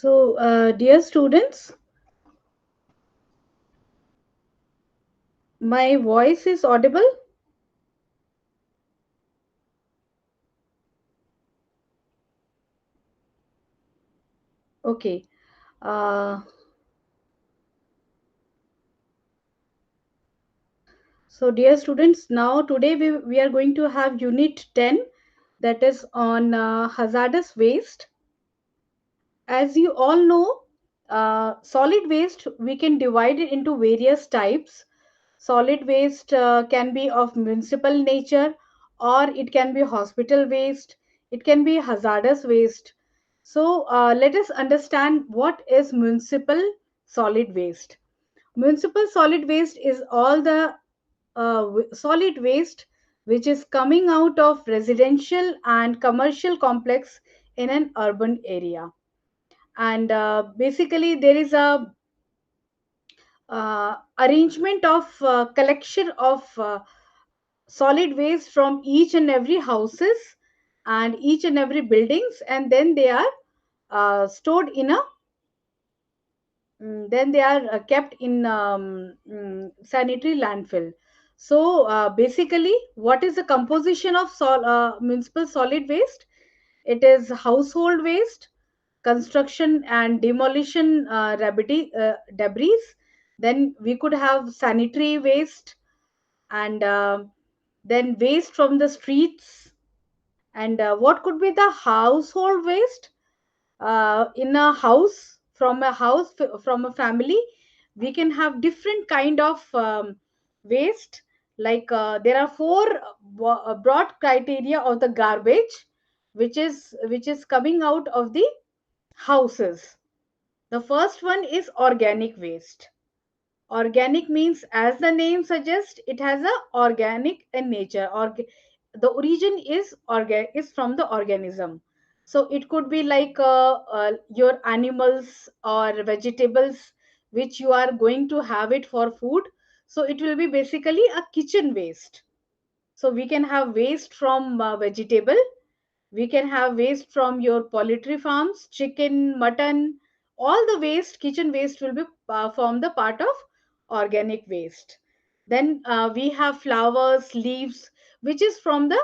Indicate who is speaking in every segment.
Speaker 1: So, dear students, my voice is audible? Okay. Uh, so, dear students, now today we are going to have Unit 10, that is on hazardous waste. As you all know, solid waste we can divide it into various types. Solid waste can be of municipal nature, or it can be hospital waste, it can be hazardous waste. So let us understand what is municipal solid waste. Municipal solid waste is all the solid waste which is coming out of residential and commercial complex in an urban area. And basically there is a arrangement of collection of solid waste from each and every houses and each and every buildings, and then they are stored in a then they are kept in sanitary landfill. So basically what is the composition of municipal solid waste? It is household waste, construction and demolition debris. Then we could have sanitary waste, and then waste from the streets. And what could be the household waste? In a house, from a family, we can have different kind of waste. Like there are four broad criteria of the garbage which is coming out of the houses. The first one is organic waste. Organic means, as the name suggests, it has a organic in nature. The origin is from the organism. So it could be like your animals or vegetables which you are going to have it for food. So it will be basically a kitchen waste. So we can have waste from vegetable, we can have waste from your poultry farms, chicken, mutton. All the waste, kitchen waste, will be form the part of organic waste. Then we have flowers, leaves, which is from the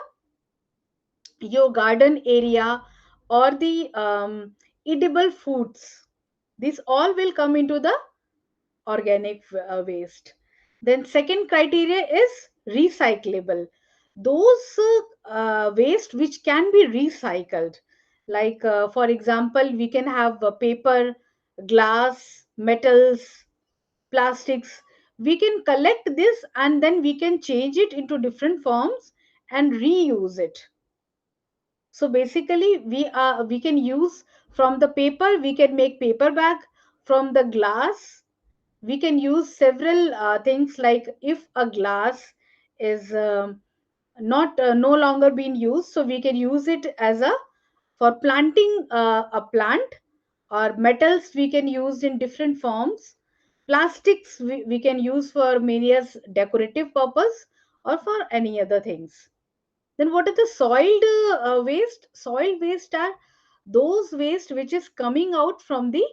Speaker 1: your garden area, or the edible foods. This all will come into the organic waste. Then second criteria is recyclable. Those waste which can be recycled, like for example we can have paper, glass, metals, plastics. We can collect this and then we can change it into different forms and reuse it. So basically we can use, from the paper we can make paper bag, from the glass we can use several things. Like if a glass is not no longer being used, so we can use it as a for planting a plant. Or metals we can use in different forms. Plastics we can use for various decorative purpose or for any other things. Then what are the soiled waste? Soil waste are those waste which is coming out from the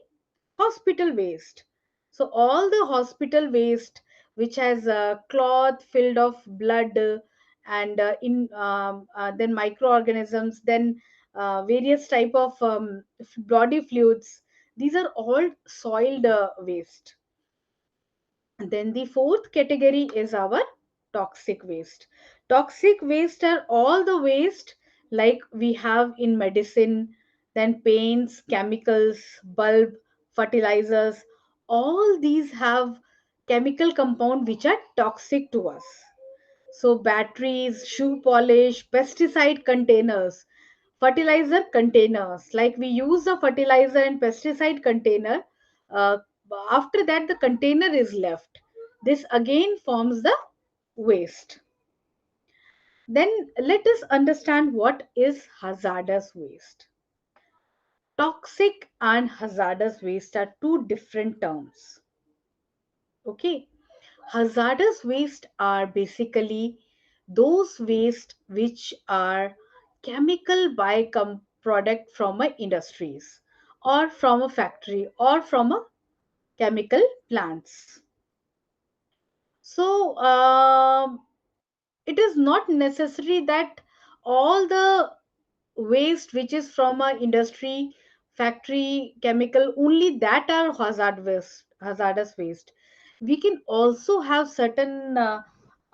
Speaker 1: hospital waste. So all the hospital waste which has cloth filled of blood, and in then microorganisms, then various type of body fluids, these are all soiled waste. And then the fourth category is our toxic waste. Toxic waste are all the waste like we have in medicine, then paints, chemicals, bulb, fertilizers. All these have chemical compound which are toxic to us. So batteries, shoe polish, pesticide containers, fertilizer containers. Like we use a fertilizer and pesticide container. Uh, After that, the container is left. This again forms the waste. Then let us understand what is hazardous waste. Toxic and hazardous waste are two different terms. Okay. Hazardous waste are basically those waste which are chemical product from industries, or from a factory or from a chemical plants. So it is not necessary that all the waste which is from a industry, factory, chemical, only that are hazardous waste. We can also have certain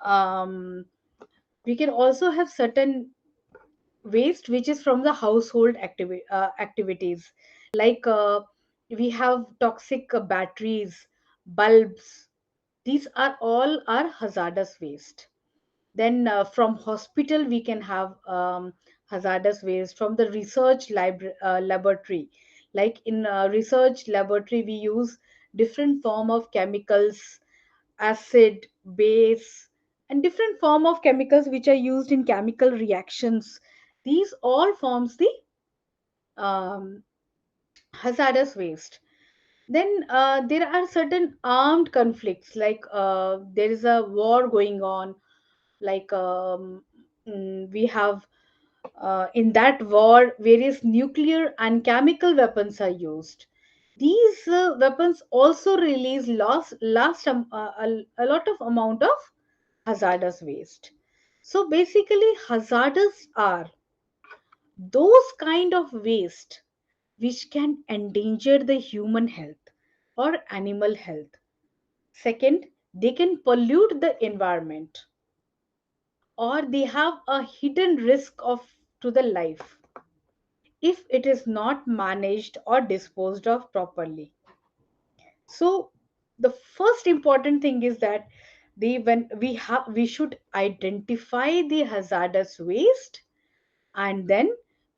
Speaker 1: um, we can also have certain waste which is from the household activities, like we have toxic batteries, bulbs. These are all are hazardous waste. Then from hospital we can have hazardous waste from the laboratory. Like in research laboratory we use different form of chemicals, acid, base, and different form of chemicals which are used in chemical reactions. These all forms the um, hazardous waste. Then there are certain armed conflicts, like there is a war going on, like we have in that war various nuclear and chemical weapons are used. These weapons also release a lot of amount of hazardous waste. So basically hazardous are those kind of waste which can endanger the human health or animal health. Second, they can pollute the environment, or they have a hidden risk of to the life if it is not managed or disposed of properly. So the first important thing is that when we should identify the hazardous waste, and then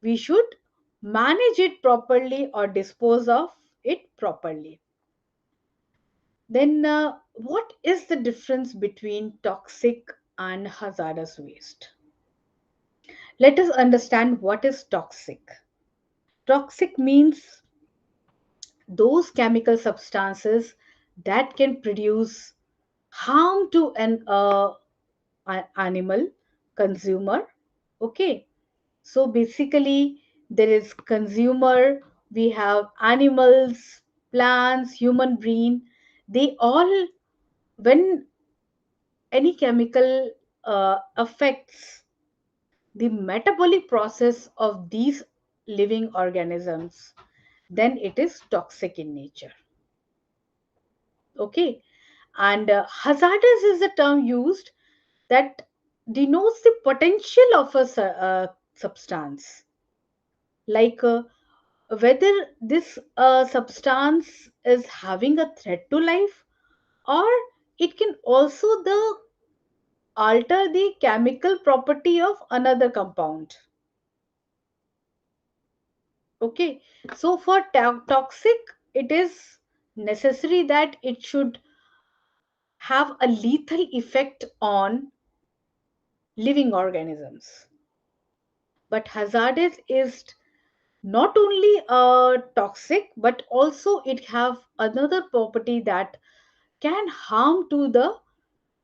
Speaker 1: we should manage it properly or dispose of it properly. Then what is the difference between toxic and hazardous waste? Let us understand what is toxic. Toxic means those chemical substances that can produce harm to an animal consumer. Okay, so basically there is consumer, we have animals, plants, human brain. They all, when any chemical affects the metabolic process of these living organisms, then it is toxic in nature. Okay, and hazardous is the term used that denotes the potential of a substance, like whether this substance is having a threat to life, or it can also the alter the chemical property of another compound. Okay, so for toxic, it is necessary that it should have a lethal effect on living organisms. But hazardous is not only toxic, but also it have another property that can harm to the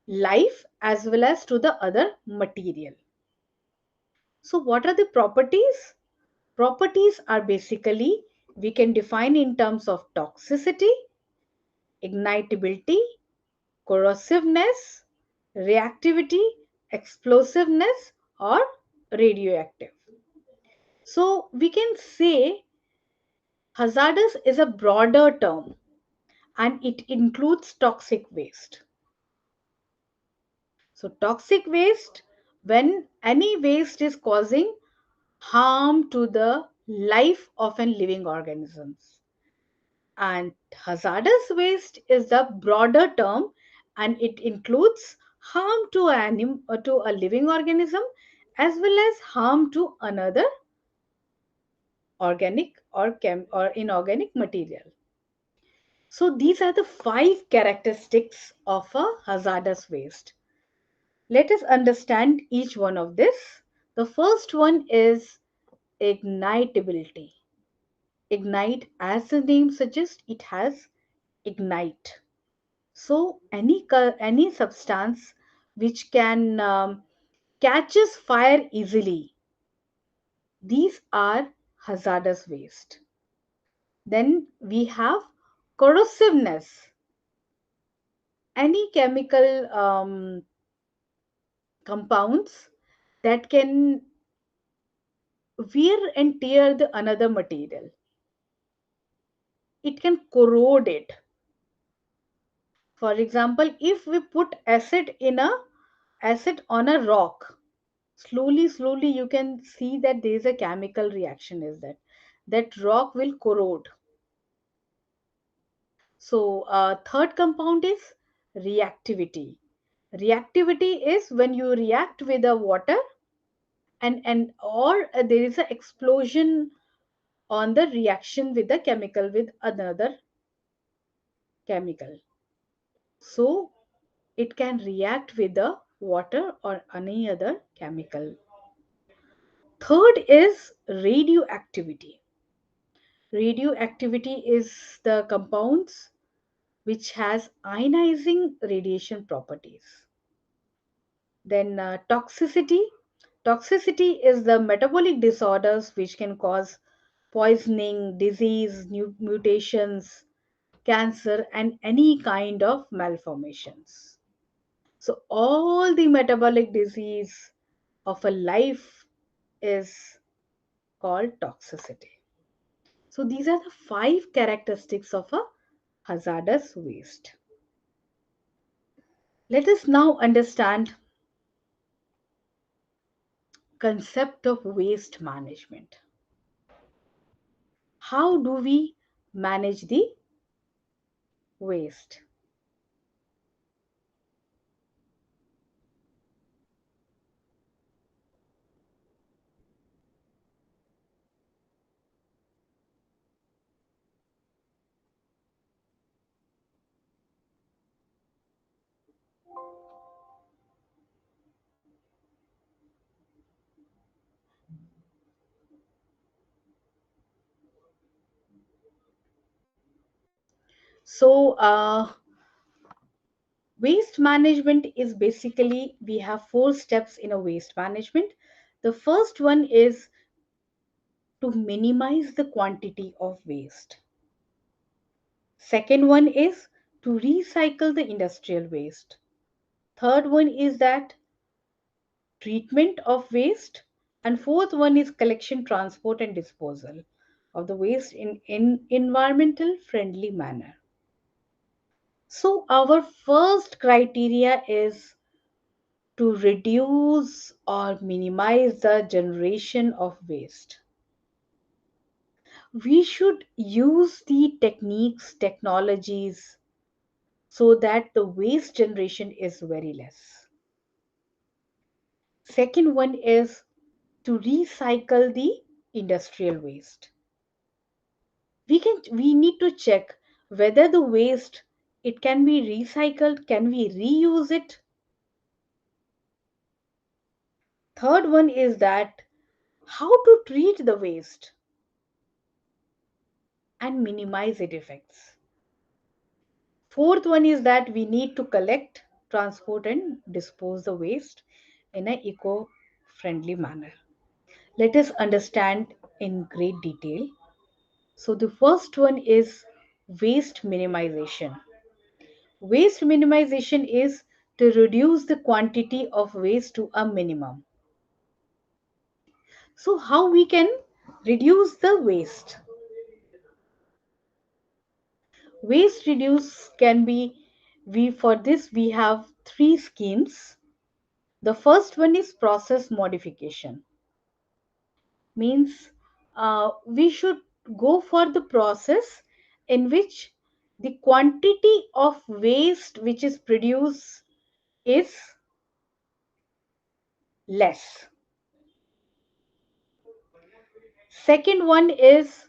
Speaker 1: life as well as to the other material. So what are the properties? Properties are basically, we can define in terms of toxicity, ignitability, corrosiveness, reactivity, explosiveness, or radioactive. So we can say hazardous is a broader term and it includes toxic waste. So toxic waste, when any waste is causing harm to the life of an living organisms. And hazardous waste is the broader term and it includes harm to to a living organism as well as harm to another organic or inorganic material. So these are the 5 characteristics of a hazardous waste. Let us understand each one of this. The first one is ignitability. Ignite, as the name suggests, it has ignite. So any substance which can catches fire easily, these are hazardous waste. Then we have corrosiveness. Any chemical compounds that can wear and tear the another material. It can corrode it. For example, if we put acid on a rock, slowly you can see that there is a chemical reaction is that rock will corrode. So third compound is reactivity. Reactivity is when you react with the water and or there is an explosion on the reaction with the chemical with another chemical. So it can react with the water or any other chemical. Third is radioactivity. Radioactivity is the compounds which has ionizing radiation properties. Then toxicity. Toxicity is the metabolic disorders which can cause poisoning, disease, new mutations, cancer, and any kind of malformations. So all the metabolic disease of a life is called toxicity. So these are the five characteristics of a hazardous waste. Let us now understand concept of waste management. How do we manage the waste? So waste management is basically we have four steps in a waste management. The first one is to minimize the quantity of waste. Second one is to recycle the industrial waste. Third one is that treatment of waste. And fourth one is collection, transport, and disposal of the waste in environmental friendly manner. So our first criteria is to reduce or minimize the generation of waste. We should use the techniques, technologies so that the waste generation is very less. Second one is to recycle the industrial waste. We need to check whether the waste it can be recycled, can we reuse it. Third one is that how to treat the waste and minimize its effects. Fourth one is that we need to collect, transport, and dispose the waste in an eco-friendly manner. Let us understand in great detail. So the first one is waste minimization. Waste minimization is to reduce the quantity of waste to a minimum. So how we can reduce the waste? Waste reduce can be we for this we have three schemes. The first one is process modification. Means we should go for the process in which the quantity of waste which is produced is less. Second one is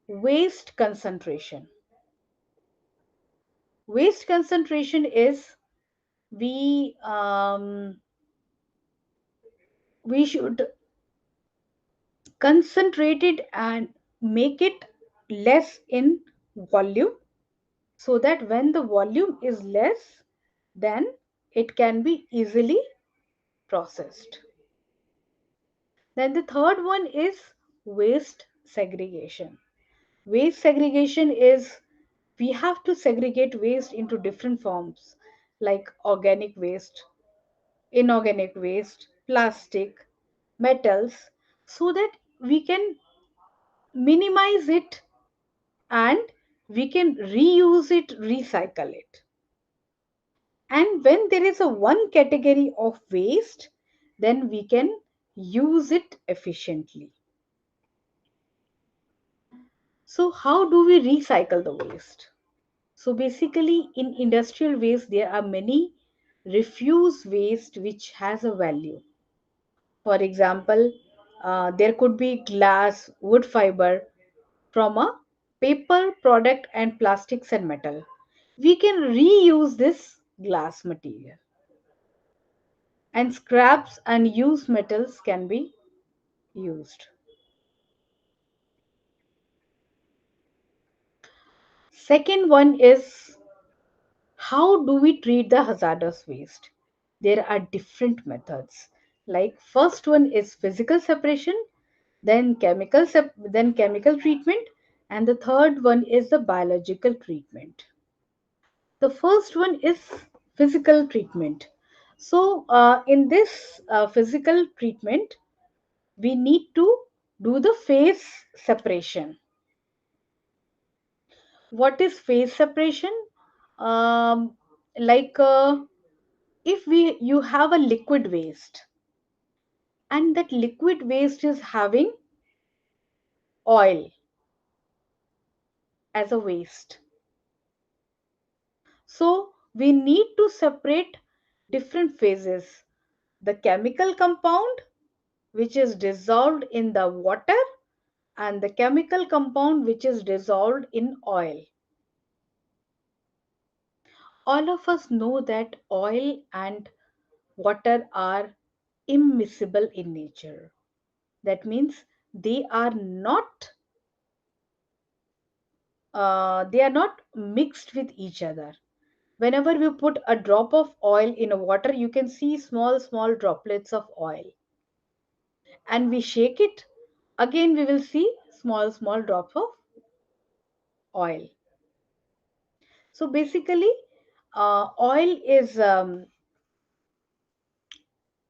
Speaker 1: waste concentration. Waste concentration is we we should concentrate it and make it less in volume so that when the volume is less then it can be easily processed. Then the third one is waste segregation. Waste segregation is, we have to segregate waste into different forms like organic waste, inorganic waste, plastic, metals, so that we can minimize it and we can reuse it, recycle it. And when there is a one category of waste, then we can use it efficiently. So how do we recycle the waste? So basically in industrial waste there are many refuse waste which has a value. For example, there could be glass, wood fiber from a paper product and plastics and metal. We can reuse this glass material, and scraps and used metals can be used. Second one is, how do we treat the hazardous waste? There are different methods. Like first one is physical separation, then then chemical treatment, and the third one is the biological treatment. The first one is physical treatment. So in this physical treatment, we need to do the phase separation. What is phase separation? um, like if we you have a liquid waste, and that liquid waste is having oil as a waste, so we need to separate different phases: the chemical compound which is dissolved in the water, and the chemical compound which is dissolved in oil. All of us know that oil and water are immiscible in nature. That means they are not mixed with each other. Whenever we put a drop of oil in a water, you can see small small droplets of oil, and we shake it, again we will see small small drops of oil. So basically oil is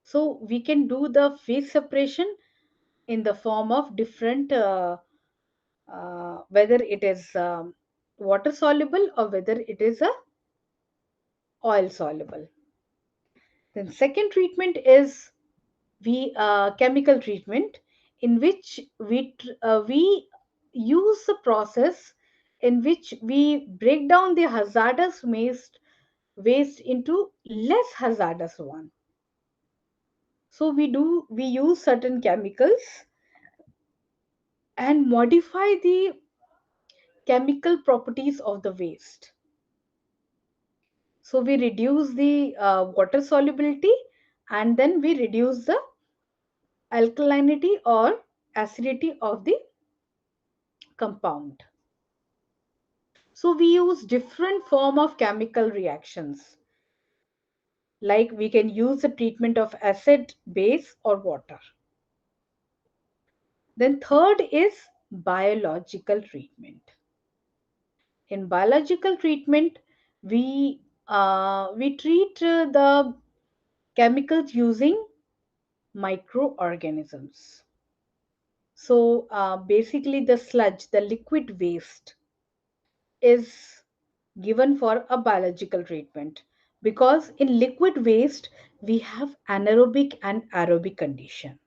Speaker 1: so we can do the phase separation in the form of different whether it is water soluble or whether it is a oil soluble. Then second treatment is we chemical treatment, in which we use the process in which we break down the hazardous waste into less hazardous one. So we use certain chemicals and modify the chemical properties of the waste. So we reduce the water solubility, and then we reduce the alkalinity or acidity of the compound. So we use different form of chemical reactions. Like we can use the treatment of acid, base or water. Then third is biological treatment. In biological treatment, we treat the chemicals using microorganisms. So basically the sludge, the liquid waste is given for a biological treatment, because in liquid waste we have anaerobic and aerobic condition.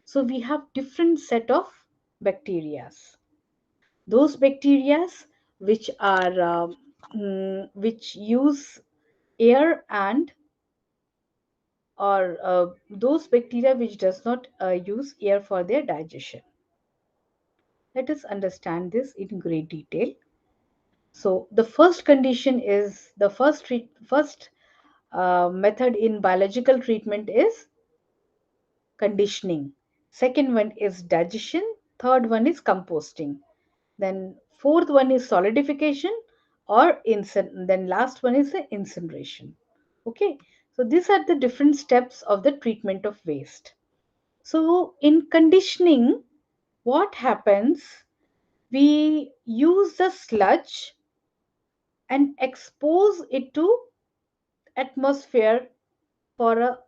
Speaker 1: So we have different set of bacterias. Those bacterias which are which use air, and or those bacteria which does not use air for their digestion. Let us understand this in great detail. So the first condition is the first method in biological treatment is conditioning. Second one is digestion. Third one is composting. Then fourth one is solidification or then last one is the incineration. Okay, so these are the different steps of the treatment of waste. So in conditioning, what happens? We use the sludge and expose it to atmosphere for a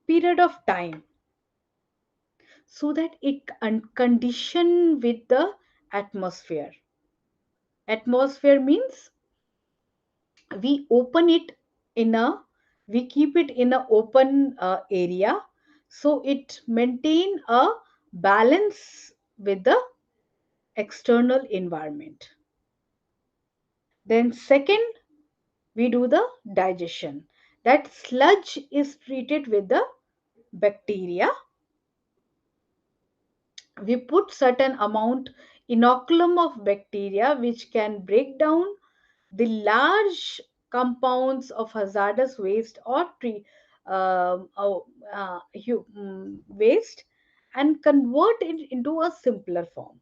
Speaker 1: period of time so that it condition with the atmosphere. Atmosphere means we open it in a we keep it in a open area so it maintain a balance with the external environment. Then second, we do the digestion. That sludge is treated with the bacteria. We put certain amount inoculum of bacteria which can break down the large compounds of hazardous waste or waste and convert it into a simpler form.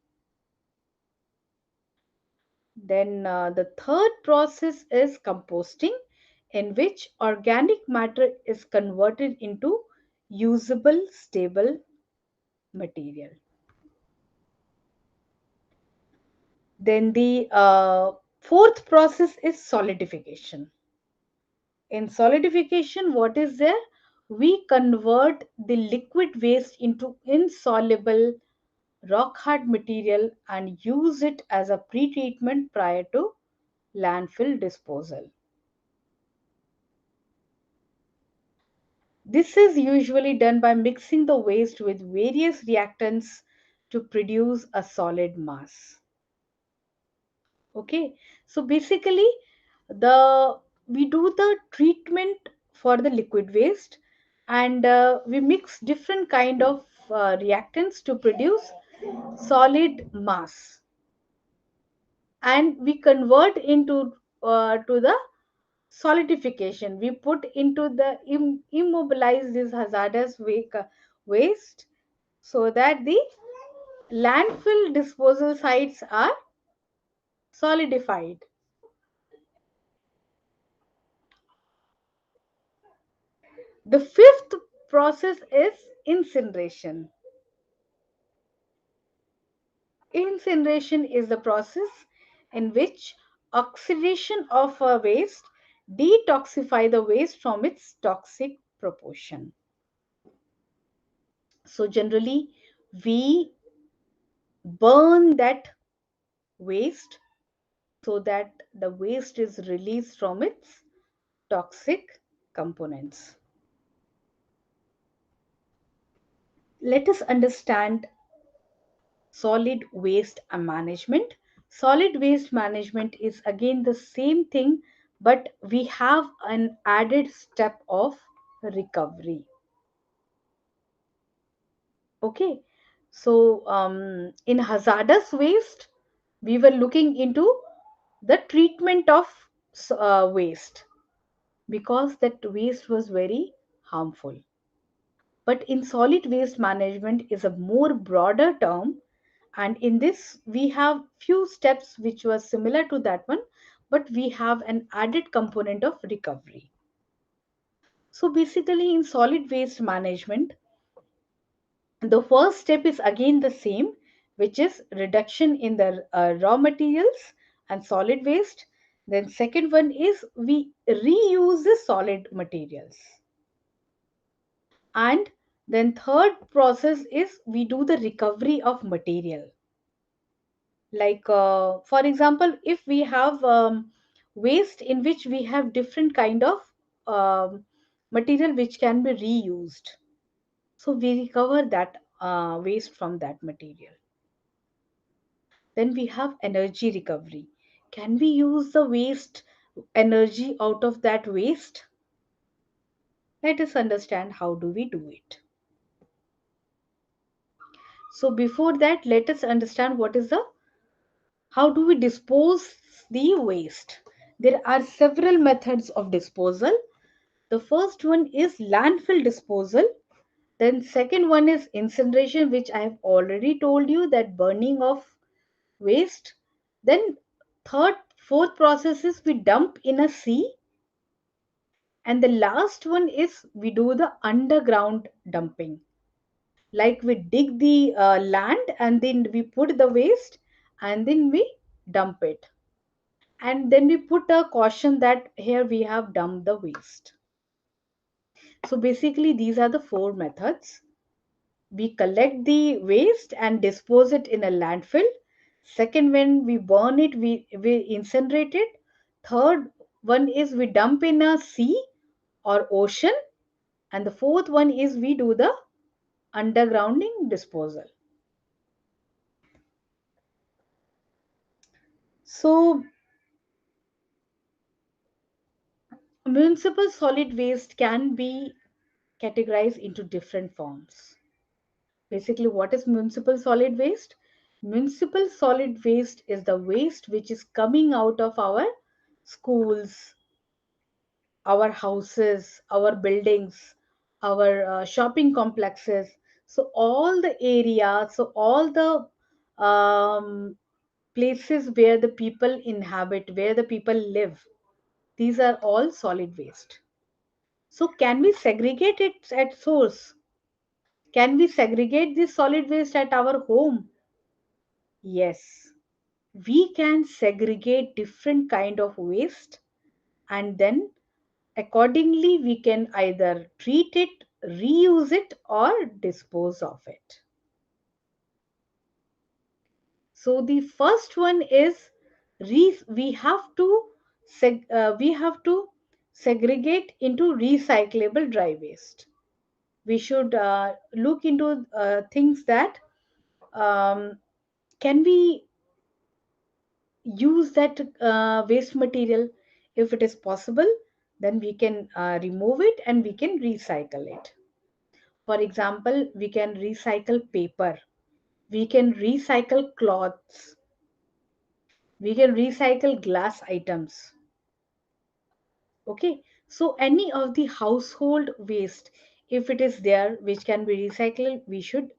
Speaker 1: Then the third process is composting, in which organic matter is converted into usable, stable material. Then the fourth process is solidification. In solidification, what is there? We convert the liquid waste into insoluble rock hard material and use it as a pre-treatment prior to landfill disposal. This is usually done by mixing the waste with various reactants to produce a solid mass. Okay, so basically the we do the treatment for the liquid waste and we mix different kind of reactants to produce solid mass and we convert into to the solidification. We put into the immobilize this hazardous waste so that the landfill disposal sites are solidified. The fifth process is incineration. Incineration is the process in which oxidation of a waste detoxify the waste from its toxic proportion. So generally we burn that waste so that the waste is released from its toxic components. Let us understand solid waste management. Solid waste management is again the same thing, but we have an added step of recovery. Okay, so in hazardous waste, we were looking into the treatment of waste because that waste was very harmful. But in solid waste management is a more broader term, and in this we have few steps which were similar to that one, but we have an added component of recovery. So basically in solid waste management, the first step is again the same, which is reduction in the raw materials and solid waste. Then second one is we reuse the solid materials. And then third process is we do the recovery of material. Like for example, if we have waste in which we have different kind of material which can be reused, so we recover that waste from that material. Then we have energy recovery. Can we use the waste energy out of that waste? Let us understand how do we do it. So before that, let us understand what is the how do we dispose the waste. There are several methods of disposal. The first one is landfill disposal. Then second one is incineration, which I have already told you, that burning of waste. Then third fourth process is we dump in a sea, and the last one is we do the underground dumping. Like we dig the land and then we put the waste and then we dump it. And then we put a caution that here we have dumped the waste. So basically, these are the four methods. We collect the waste and dispose it in a landfill. Second, when we burn it, we incinerate it. Third one is we dump in a sea or ocean. And the fourth one is we do the undergrounding disposal. So municipal solid waste can be categorized into different forms. Basically, what is municipal solid waste? Municipal solid waste is the waste which is coming out of our schools, our houses, our buildings, our shopping complexes. So, all the areas, so all the places where the people inhabit, where the people live, these are all solid waste. So, can we segregate it at source? Can we segregate this solid waste at our home? Yes, we can segregate different kind of waste, and then accordingly we can either treat it, reuse it, or dispose of it. So the first one is we have to we have to segregate into recyclable dry waste. We should look into things that um, can we use that waste material. If it is possible, then we can remove it and we can recycle it. For example, we can recycle paper, we can recycle cloths, we can recycle glass items. Okay, so any of the household waste, if it is there which can be recycled, we should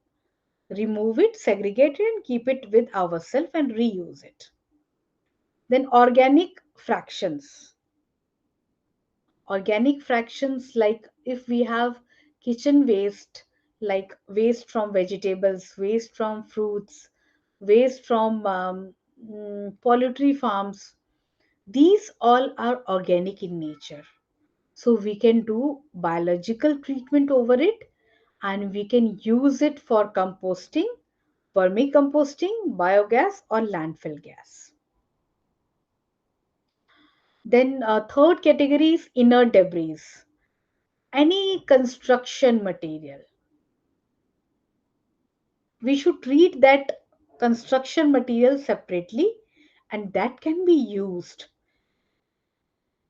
Speaker 1: remove it, segregate it, and keep it with ourselves and reuse it. Then organic fractions. Organic fractions, like if we have kitchen waste, like waste from vegetables, waste from fruits, waste from poultry farms, these all are organic in nature. So we can do biological treatment over it, and we can use it for composting, vermicomposting, biogas, or landfill gas. Then third category is inert debris. Any construction material, we should treat that construction material separately, and that can be used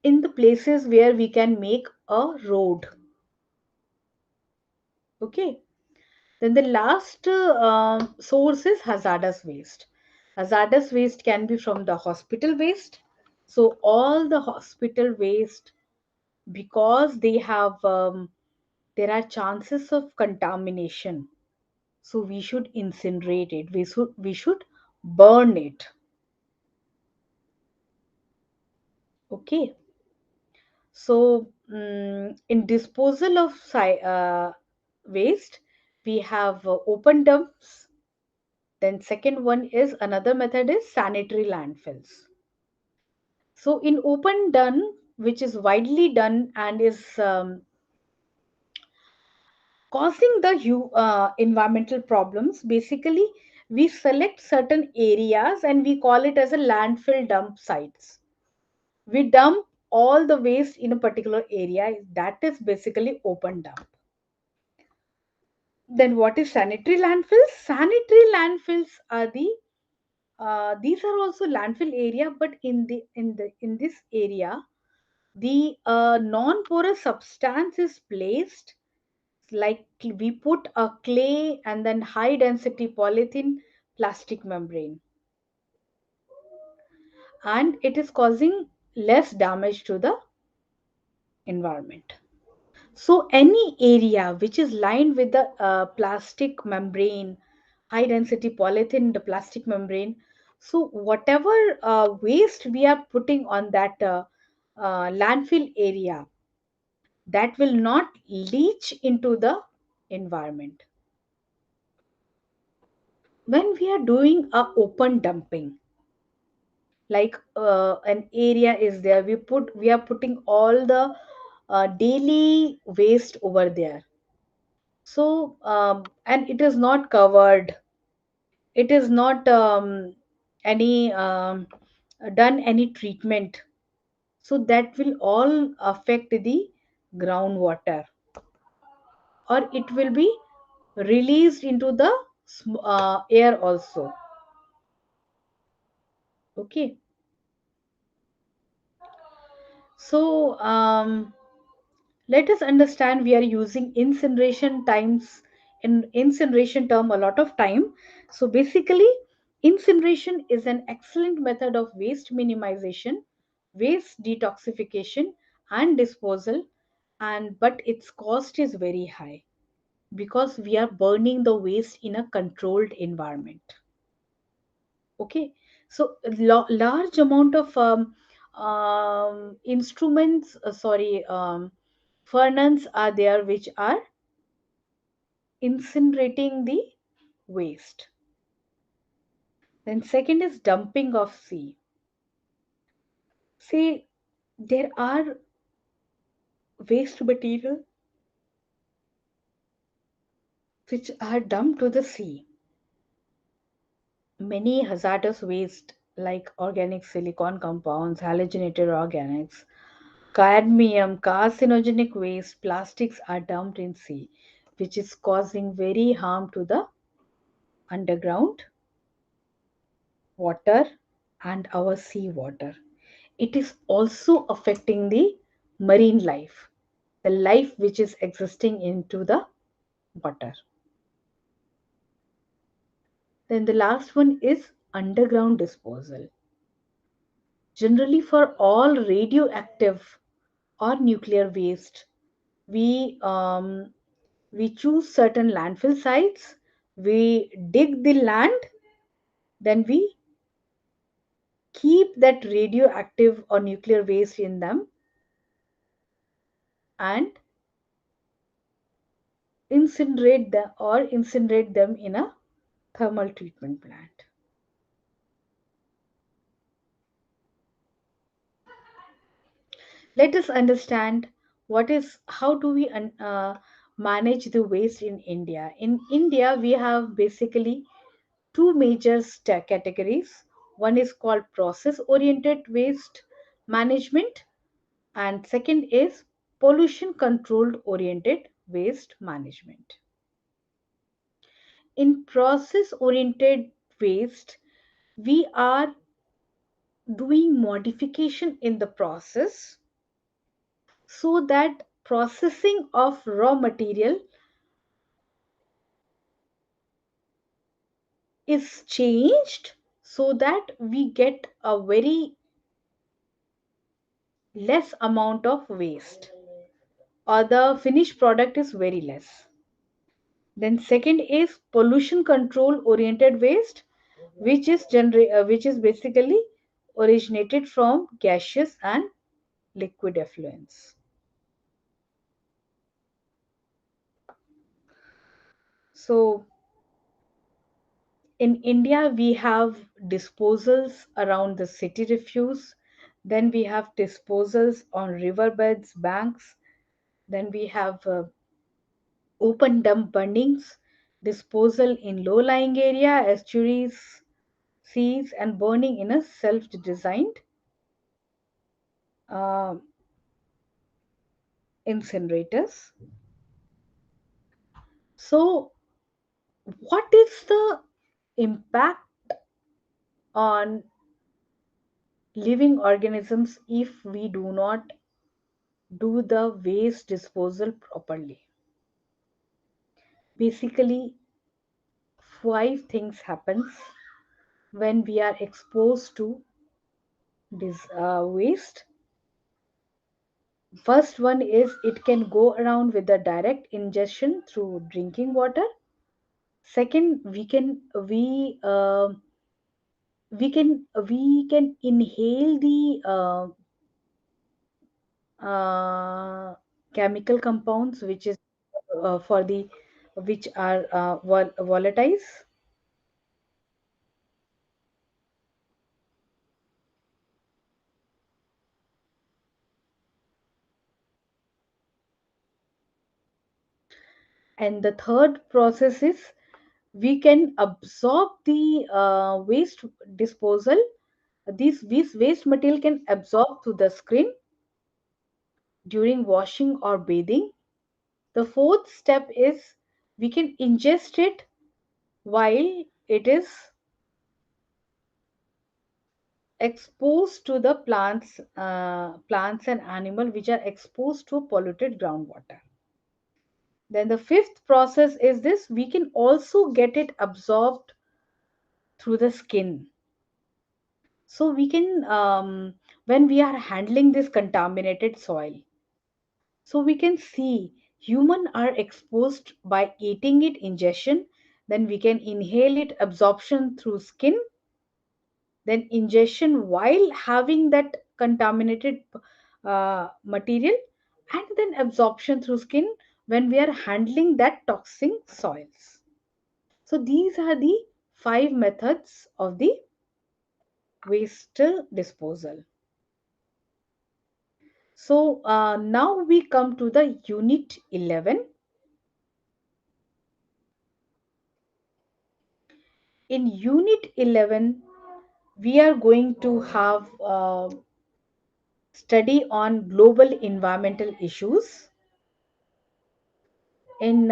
Speaker 1: in the places where we can make a road. Okay, then the last source is hazardous waste. Hazardous waste can be from the hospital waste. So all the hospital waste, because they have there are chances of contamination, so we should incinerate it, we should burn it. Okay, so in disposal of waste, we have open dumps. Then second one is, another method is sanitary landfills. So in open dump, which is widely done and is causing the environmental problems, basically we select certain areas and we call it as a landfill dump sites. We dump all the waste in a particular area, that is basically open dump. Then what is sanitary landfills? Sanitary landfills are the these are also landfill area, but in this area the non-porous substance is placed, like we put a clay and then high density polythene plastic membrane, and it is causing less damage to the environment. So any area which is lined with the plastic membrane, high density polythene, the plastic membrane, so whatever waste we are putting on that landfill area, that will not leach into the environment. when we are doing a open dumping, like an area is there, we are putting all the daily waste over there. So and it is not covered, it is not any done any treatment, so that will all affect the groundwater, or it will be released into the air also. Okay. So let us understand, we are using incineration times in incineration term a lot of time. So basically, incineration is an excellent method of waste minimization, waste detoxification and disposal, and but its cost is very high because we are burning the waste in a controlled environment. Okay. So large amount of instruments, sorry, furnaces are there which are incinerating the waste. Then second is dumping of sea. See, there are waste material which are dumped to the sea. Many hazardous waste like organic silicon compounds, halogenated organics, cadmium, carcinogenic waste, plastics are dumped in sea, which is causing very harm to the underground water and our sea water. It is also affecting the marine life, the life which is existing into the water. Then the last one is underground disposal. Generally, for all radioactive or nuclear waste, we we choose certain landfill sites, we dig the land, then we keep that radioactive or nuclear waste in them and incinerate them in a thermal treatment plant. Let us understand what is how do we manage the waste in India. In India we have basically two major categories. One is called process oriented waste management, and second is pollution controlled oriented waste management. In process oriented waste, we are doing modification in the process so that processing of raw material is changed so that we get a very less amount of waste, or the finished product is very less. Then second is pollution control oriented waste, which is basically originated from gaseous and liquid effluents. So in India, we have disposals around the city refuse. Then we have disposals on riverbeds, banks. Then we have open dump burnings, disposal in low-lying area, estuaries, seas, and burning in a self-designed uh, incinerators. So, what is the impact on living organisms if we do not do the waste disposal properly? Basically, five things happens when we are exposed to this waste. First one is it can go around with the direct ingestion through drinking water. Second, we can inhale the uh, chemical compounds which is for the which are volatile. And the third process is we can absorb the waste disposal. This waste material can absorb to the skin during washing or bathing. The fourth step is we can ingest it while it is exposed to the plants and animal which are exposed to polluted groundwater. Then the fifth process is this: we can also get it absorbed through the skin. So we can, when we are handling this contaminated soil, so we can see human are exposed by eating it, ingestion, then we can inhale it, absorption through skin, then ingestion while having that contaminated material, and then absorption through skin when we are handling that toxic soils. So these are the five methods of the waste disposal. So now we come to the unit 11. In unit 11, we are going to have study on global environmental issues. In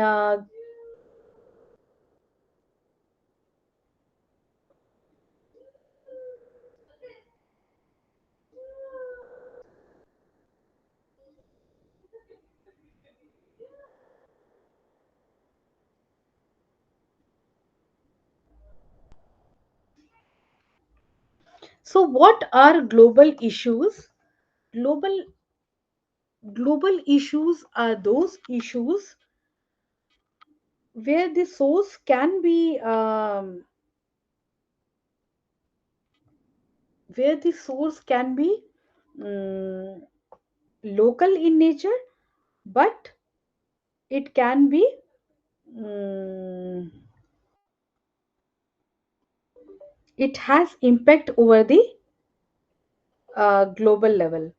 Speaker 1: So what are global issues? Global global issues are those issues where the source can be where the source can be mm, local in nature, but it can be mm, it has impact over the global level.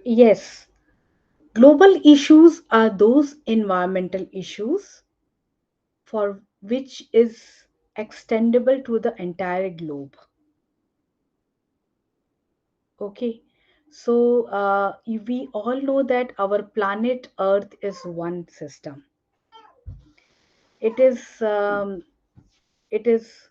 Speaker 1: Yes, global issues are those environmental issues for which is extendable to the entire globe. Okay, so we all know that our planet Earth is one system. It is it is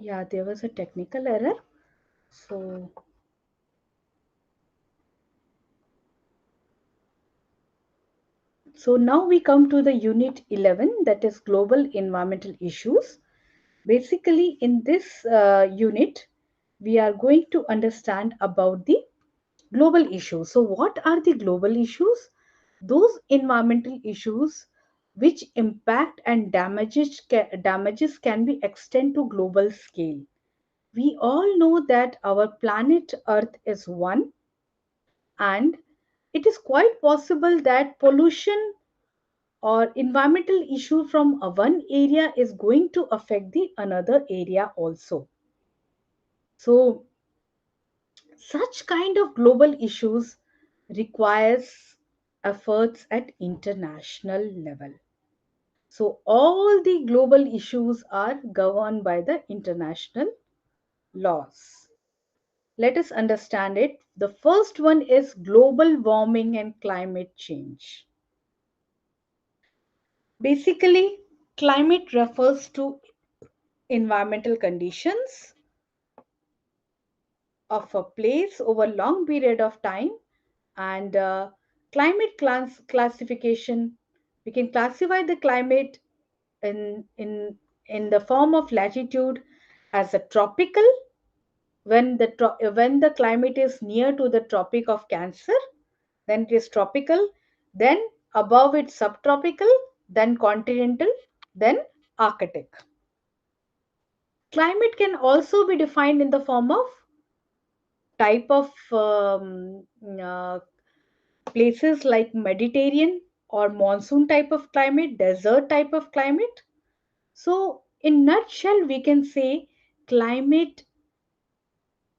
Speaker 1: Yeah, there was a technical error. So, so now we come to the unit 11, that is global environmental issues. Basically, in this unit, we are going to understand about the global issues. So, what are the global issues? Those environmental issues which impact and damages can be extended to global scale. We all know that our planet Earth is one, and it is quite possible that pollution or environmental issue from one area is going to affect the another area also. So such kind of global issues requires efforts at international level. So all the global issues are governed by the international laws. Let us understand it. The first one is global warming and climate change. Basically, climate refers to environmental conditions of a place over a long period of time, and climate classification, we can classify the climate in the form of latitude as a tropical, when the climate is near to the tropic of Cancer, then it is tropical, then above it subtropical, then continental, then arctic. Climate can also be defined in the form of type of places like Mediterranean or monsoon type of climate, desert type of climate. So, in nutshell, we can say climate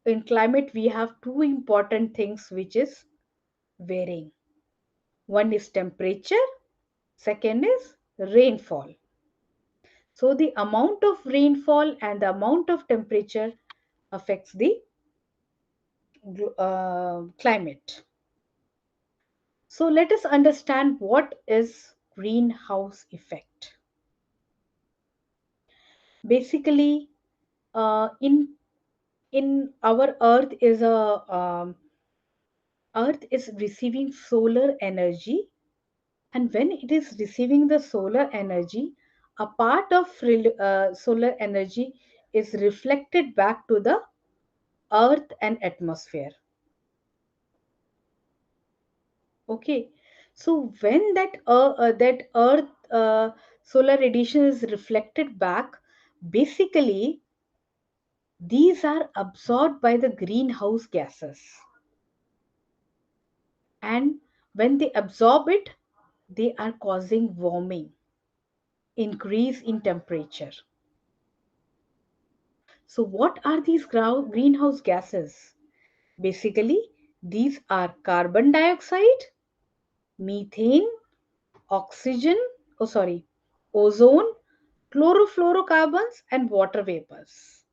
Speaker 1: in climate we have two important things which is varying. One is temperature, second is rainfall. So, the amount of rainfall and the amount of temperature affects the climate. So let us understand what is greenhouse effect. Basically, in our Earth is receiving solar energy, and when it is receiving the solar energy, a part of solar energy is reflected back to the Earth and atmosphere. Okay, so when that Earth solar radiation is reflected back, basically these are absorbed by the greenhouse gases, and when they absorb it, they are causing warming, increase in temperature. So, what are these greenhouse gases? Basically, these are carbon dioxide, methane, oxygen, oh sorry, ozone, chlorofluorocarbons, and water vapors.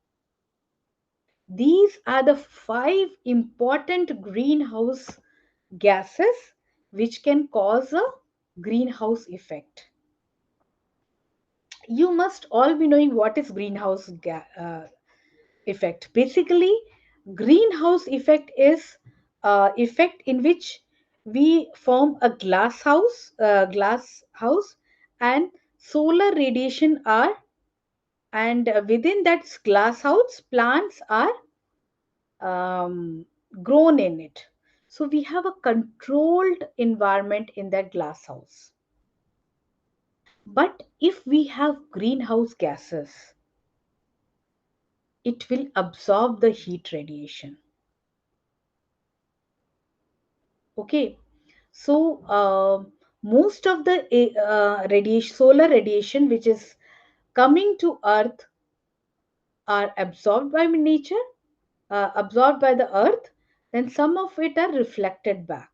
Speaker 1: These are the five important greenhouse gases which can cause a greenhouse effect. You must all be knowing what is greenhouse effect. Basically, greenhouse effect is effect in which we form a glass house, and solar radiation are, and within that glass house plants are grown in it. So we have a controlled environment in that glass house. But if we have greenhouse gases, it will absorb the heat radiation. Okay, so most of the radiation, solar radiation which is coming to Earth are absorbed by nature, absorbed by the Earth. Then some of it are reflected back.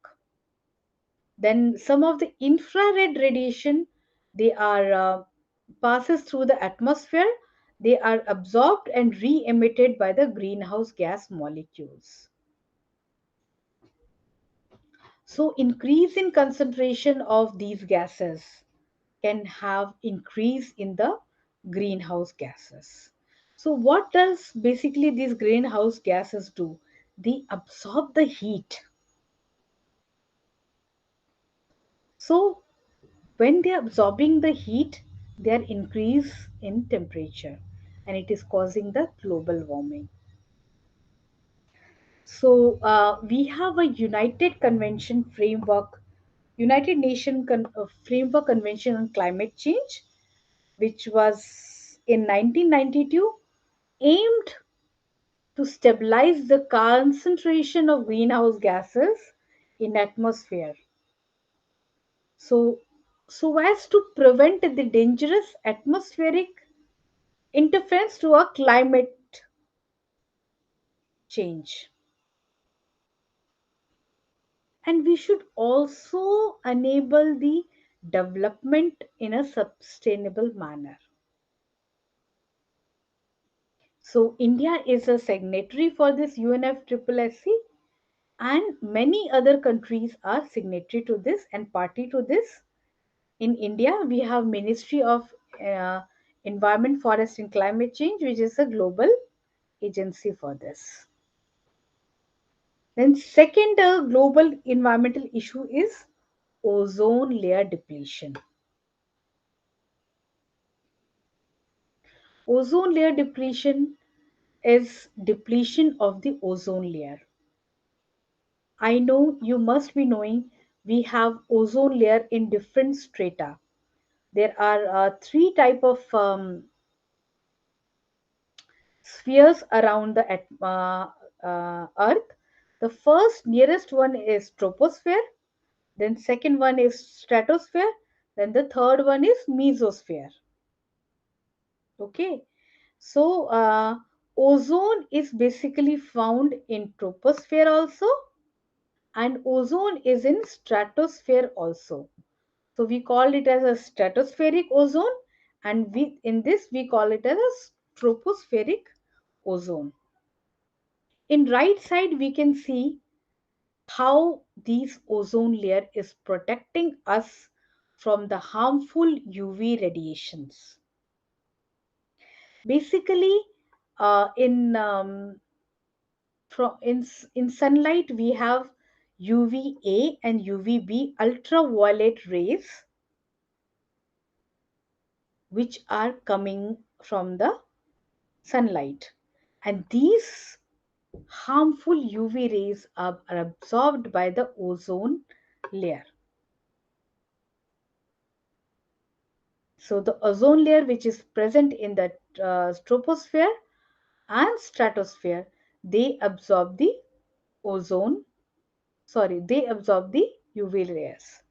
Speaker 1: Then some of the infrared radiation, they are passes through the atmosphere. They are absorbed and re-emitted by the greenhouse gas molecules. So increase in concentration of these gases can have increase in the greenhouse gases. So what does basically these greenhouse gases do? They absorb the heat. So when they are absorbing the heat, they are increase in temperature, and it is causing the global warming. So we have a United Nation framework convention on climate change, which was in 1992, aimed to stabilize the concentration of greenhouse gases in atmosphere. So, so as to prevent the dangerous atmospheric interference to a climate change. And we should also enable the development in a sustainable manner. So India is a signatory for this UNFCCC, and many other countries are signatory to this and party to this. In India, we have Ministry of uh, Environment, Forest and Climate Change, which is a global agency for this. Then second global environmental issue is ozone layer depletion. Ozone layer depletion is depletion of the ozone layer. I know you must be knowing we have ozone layer in different strata. There are three type of spheres around the earth. The first nearest one is troposphere, then second one is stratosphere, then the third one is mesosphere. Okay, so ozone is basically found in troposphere also, and ozone is in stratosphere also. So we call it as a stratospheric ozone, and we in this we call it as a tropospheric ozone. In right side we can see how these ozone layer is protecting us from the harmful UV radiations. Basically, in sunlight we have UVA and UVB ultraviolet rays, which are coming from the sunlight, and these harmful UV rays are absorbed by the ozone layer. So the ozone layer, which is present in the troposphere and stratosphere, they absorb the ozone, they absorb the UV rays.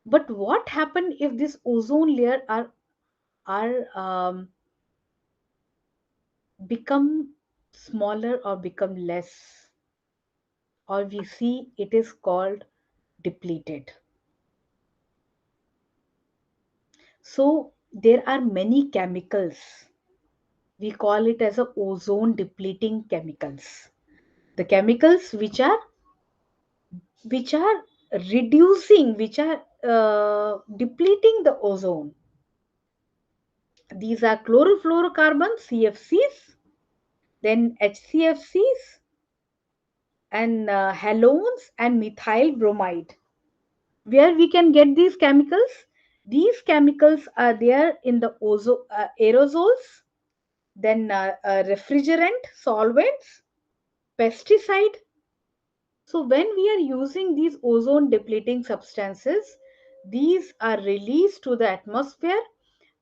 Speaker 1: But what happens if this ozone layer are become smaller or become less, or we see it is called depleted? So there are many chemicals. We call it as a ozone depleting chemicals. The chemicals which are reducing, which are depleting the ozone. These are chlorofluorocarbons, CFCs, then HCFCs, and halones and methyl bromide. Where we can get these chemicals? These chemicals are there in the aerosols, then refrigerant, solvents, pesticide. So when we are using these ozone depleting substances, these are released to the atmosphere,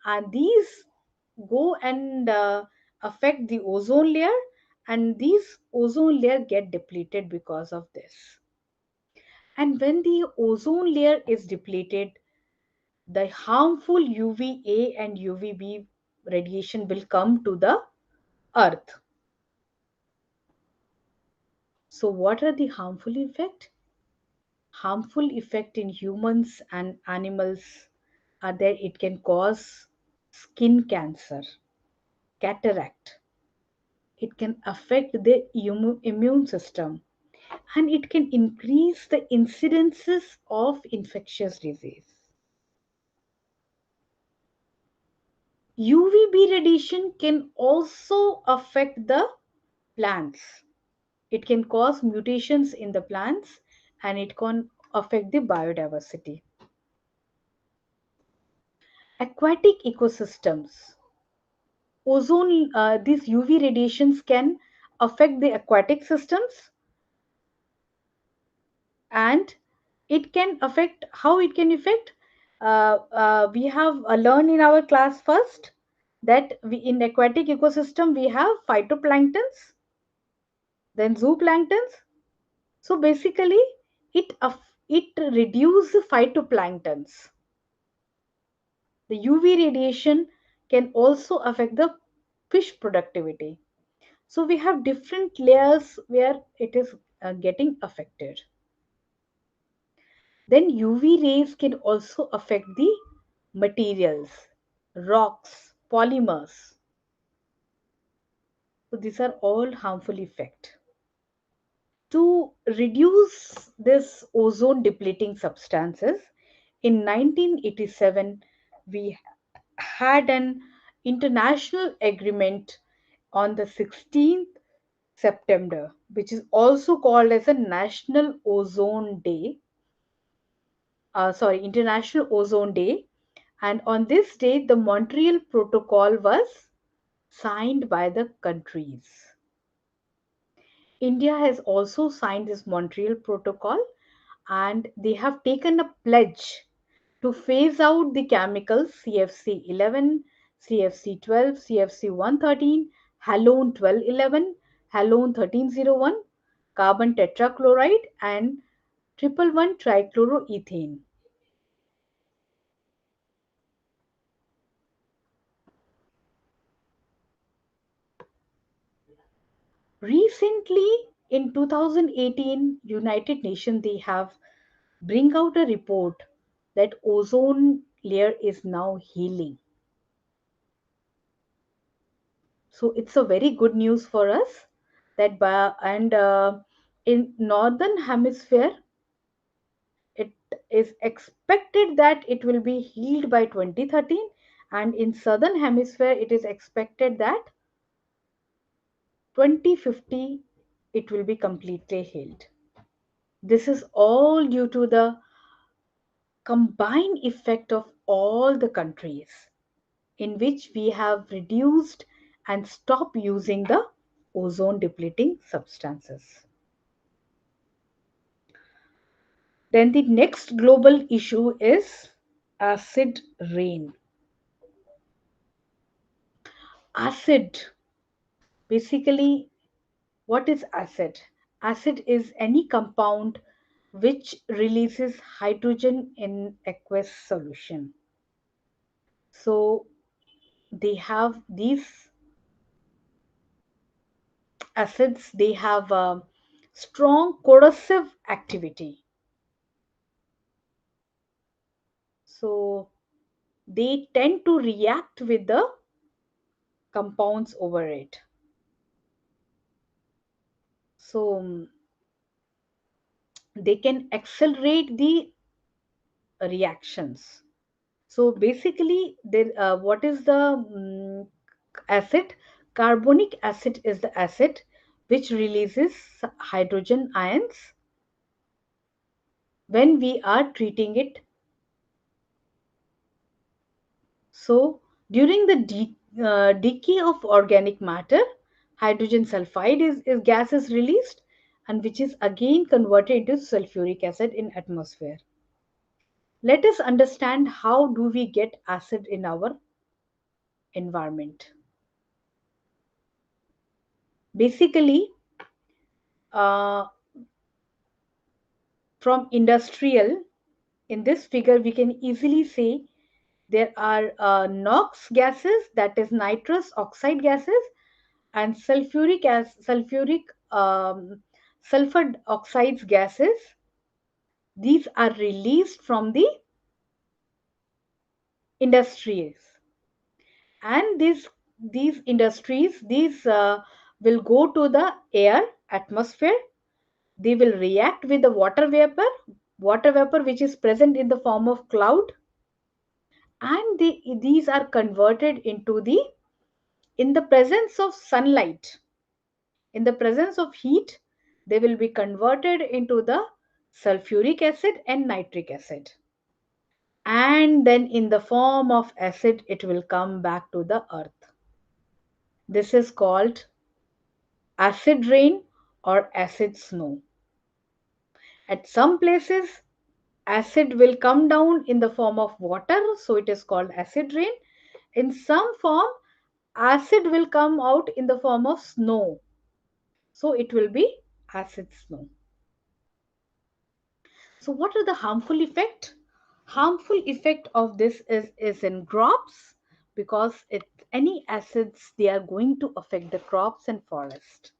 Speaker 1: and these go and affect the ozone layer, and these ozone layer get depleted because of this. And when the ozone layer is depleted, the harmful UVA and UVB radiation will come to the earth. So what are the harmful effects? Harmful effect in humans and animals are that it can cause skin cancer, cataract, it can affect the immune system, and it can increase the incidences of infectious disease. UVB radiation can also affect the plants. It can cause mutations in the plants and it can affect the biodiversity. Aquatic ecosystems. Ozone, these UV radiations can affect the aquatic systems, and it can affect how it can affect. We have learned in our class first that we, in aquatic ecosystem we have phytoplanktons, then zooplanktons. So basically, it reduces phytoplanktons. The UV radiation can also affect the fish productivity. So we have different layers where it is getting affected. Then UV rays can also affect the materials, rocks, polymers. So these are all harmful effects. To reduce this ozone depleting substances, in 1987 we had an international agreement on the 16th September, which is also called as a National Ozone Day, International Ozone Day. And on this day, the Montreal Protocol was signed by the countries. India has also signed this Montreal Protocol, and they have taken a pledge to phase out the chemicals CFC 11, CFC 12, CFC 113, halone 1211, halone 1301, carbon tetrachloride, and triple one trichloroethane. Recently, in 2018, United Nations they have bring out a report that ozone layer is now healing. So it's a very good news for us that in northern hemisphere it is expected that it will be healed by 2013, and in southern hemisphere it is expected that 2050 it will be completely healed. This is all due to the combined effect of all the countries in which we have reduced and stopped using the ozone depleting substances. Then the next global issue is acid rain. Acid, basically, what is acid? Acid is any compound which releases hydrogen in aqueous solution. So they have these acids, they have a strong corrosive activity. So they tend to react with the compounds over it. So they can accelerate the reactions. So basically, what is the acid? Carbonic acid is the acid which releases hydrogen ions when we are treating it. So during the decay of organic matter, hydrogen sulfide is gas is released, and which is again converted into sulfuric acid in atmosphere. Let us understand how do we get acid in our environment. Basically, uh, from industrial, in this figure we can easily say there are NOx gases, that is nitrous oxide gases, and sulfuric sulfur oxides gases. These are released from the industries, and these industries will go to the air atmosphere. They will react with the water vapor which is present in the form of cloud, and these are converted into in the presence of sunlight, in the presence of heat, they will be converted into the sulfuric acid and nitric acid, and then in the form of acid it will come back to the earth. This is called acid rain or acid snow. At some places acid will come down in the form of water, so it is called acid rain. In some form acid will come out in the form of snow, so it will be acid snow. So what are the harmful effect? Harmful effect of this is in crops, because any acids, they are going to affect the crops and forest.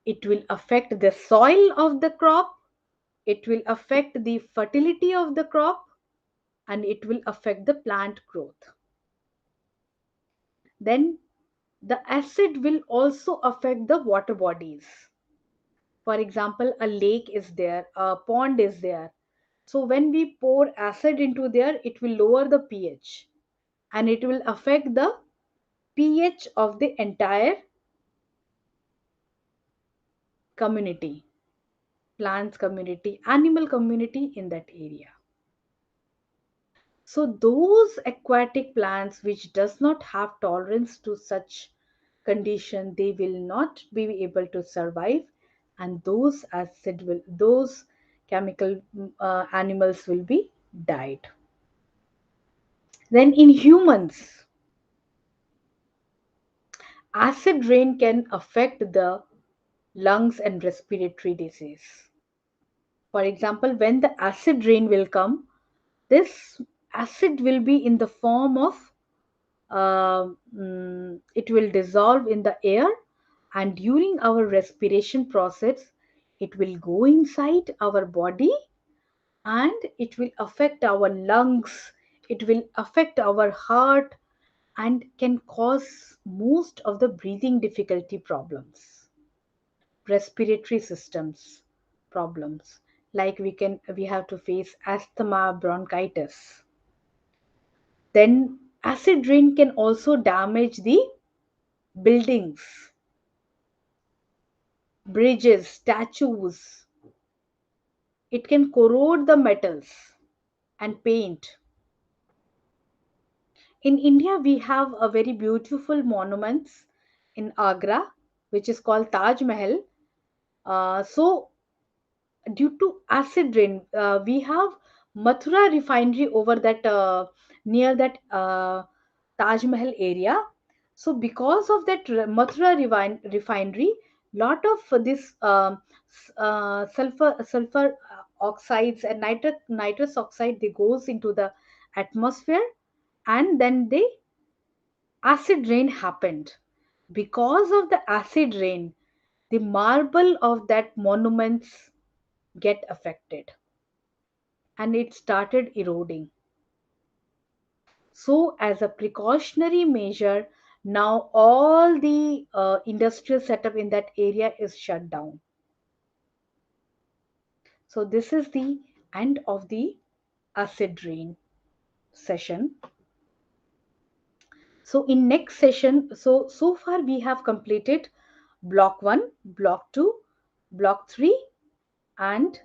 Speaker 1: It will affect the soil of the crop, it will affect the fertility of the crop, and it will affect the plant growth. Then the acid will also affect the water bodies. For example, a lake is there, a pond is there. So when we pour acid into there, it will lower the pH, and it will affect the pH of the entire community, plants community, animal community in that area. So those aquatic plants which does not have tolerance to such condition, they will not be able to survive, and those chemical animals will be died. Then in humans, acid rain can affect the lungs and respiratory disease. For example, when the acid rain will come, this acid will be in the form of it will dissolve in the air, and during our respiration process it will go inside our body, and it will affect our lungs, it will affect our heart, and can cause most of the breathing difficulty problems, respiratory systems problems, like we have to face asthma, bronchitis. Then acid rain can also damage the buildings, bridges, statues. It can corrode the metals and paint. In India, we have a very beautiful monuments in Agra, which is called Taj Mahal. So, due to acid rain, we have Mathura refinery over that near that Taj Mahal area. So, because of that Mathura refinery, lot of this sulfur oxides and nitrous oxide, they goes into the atmosphere, and then the acid rain happened. Because of the acid rain, the marble of that monuments get affected, and it started eroding. So as a precautionary measure, now all the industrial setup in that area is shut down. So this is the end of the acid rain session. So in next session, so far we have completed block 1, block 2, block 3, and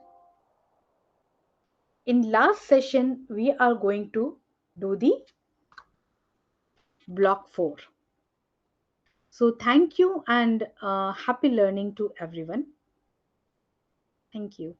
Speaker 1: in last session we are going to do the block 4. So thank you, and happy learning to everyone. Thank you.